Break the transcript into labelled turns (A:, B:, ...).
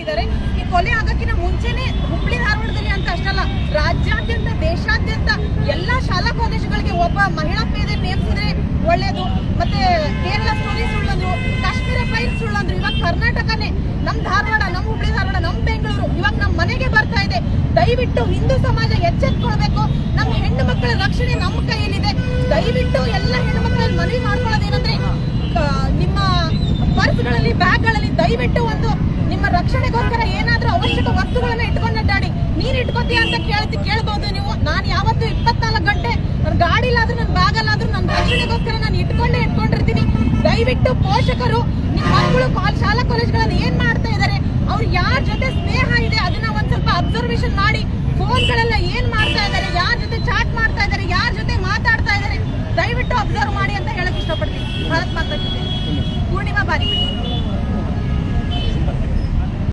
A: ಆಗಿದ್ದಾರೆ. ಈ ಕೊಲೆ ಆಗಕ್ಕಿಂತ ಮುಂಚೆನೆ ಹುಬ್ಳಿ ಧಾರವಾಡದಲ್ಲಿ ಅಂತ ಅಷ್ಟಲ್ಲ, ರಾಜ್ಯಾದ್ಯಂತ ದೇಶಾದ್ಯಂತ ಎಲ್ಲಾ ಶಾಲಾ ಕಾಲೇಜುಗಳಿಗೆ ಒಬ್ಬ ಮಹಿಳಾ ಪೇದೆ ನೇಮಿಸಿದ್ರೆ ಒಳ್ಳೇದು. ಮತ್ತೆ ಕೇರಳ ಸ್ಟೋರಿ ಸುಳ್ಳಂದ್ರು, ಕಾಶ್ಮೀರ ಫೈಲ್ ಸುಳ್ಳಂದ್ರು. ಇವಾಗ ಕರ್ನಾಟಕನೇ, ನಮ್ ಧಾರವಾಡ, ನಮ್ ಹುಬ್ಳಿ ಧಾರವಾಡ, ನಮ್ ಬೆಂಗಳೂರು ಇವಾಗ ನಮ್ ಮನೆಗೆ ಬರ್ತಾ ಇದೆ. ದಯವಿಟ್ಟು ಹಿಂದೂ ಸಮಾಜ ಎಚ್ಚೆತ್ಕೊಳ್ಬೇಕು. ನಮ್ಮ ಹೆಣ್ಣು ಮಕ್ಕಳ ರಕ್ಷಣೆ ನಮ್ಮ ಕೈಯಲ್ಲಿದೆ. ದಯವಿಟ್ಟು ಎಲ್ಲ ಹೆಣ್ಣು ಮಕ್ಕಳಲ್ಲಿ ಮನವಿ ಮಾಡ್ಕೊಳ್ಳೋದೇನಂದ್ರೆ, ನಿಮ್ಮ ಪರ್ಸ್ಗಳಲ್ಲಿ, ಬ್ಯಾಗ್ಗಳಲ್ಲಿ ದಯವಿಟ್ಟು ಒಂದು ನಿಮ್ಮ ರಕ್ಷಣೆಗೋಸ್ಕರ ಏನಾದ್ರೂ ಅವಶ್ಯಕ ವಸ್ತುಗಳನ್ನ ಇಟ್ಕೊಂಡು ಅಡ್ಡಾಡಿ. ನೀನ್ ಇಟ್ಕೋತೀಯ ಅಂತ ಕೇಳ್ಬಹುದು ನೀವು. ನಾನು ಯಾವತ್ತು 24 ಗಂಟೆ ನನ್ನ ಗಾಡಿ ಇಲ್ಲಾದ್ರೂ ನನ್ನ ಬ್ಯಾಗ್ ಅಲ್ಲಾದ್ರೂ ನನ್ನ ರಕ್ಷಣೆಗೋಸ್ಕರ ನಾನು ಇಟ್ಕೊಂಡಿರ್ತೀನಿ. ದಯವಿಟ್ಟು ಪೋಷಕರು ನಿಮ್ಮ ಮಕ್ಕಳು ಶಾಲಾ ಕಾಲೇಜುಗಳಲ್ಲಿ ಏನ್ ಮಾಡ್ತಾ ಇದ್ದಾರೆ, ಅವ್ರು ಯಾರ ಜೊತೆ ಸ್ನೇಹ ಇದೆ ಅದನ್ನ ಒಂದ್ ಸ್ವಲ್ಪ ಅಬ್ಸರ್ವೇಷನ್ ಮಾಡಿ. ಫೋನ್ಗಳೆಲ್ಲ ಏನ್ ಮಾಡ್ತಾ ಇದ್ದಾರೆ, ಯಾರ ಜೊತೆ ಚಾಟ್ ಮಾಡ್ತಾ ಇದ್ದಾರೆ, ಯಾರ ಜೊತೆ ಮಾತಾಡ್ತಾ ಇದ್ದಾರೆ, ದಯವಿಟ್ಟು ಅಬ್ಸರ್ವ್ ಮಾಡಿ ಅಂತ ಹೇಳಕ್ ಇಷ್ಟಪಡ್ತೀನಿ. ಭಾರತ್ ಮಾತಾ ಕೀ ಜೈ. ಪೂರ್ಣಿಮಾ ಬಾರಿ.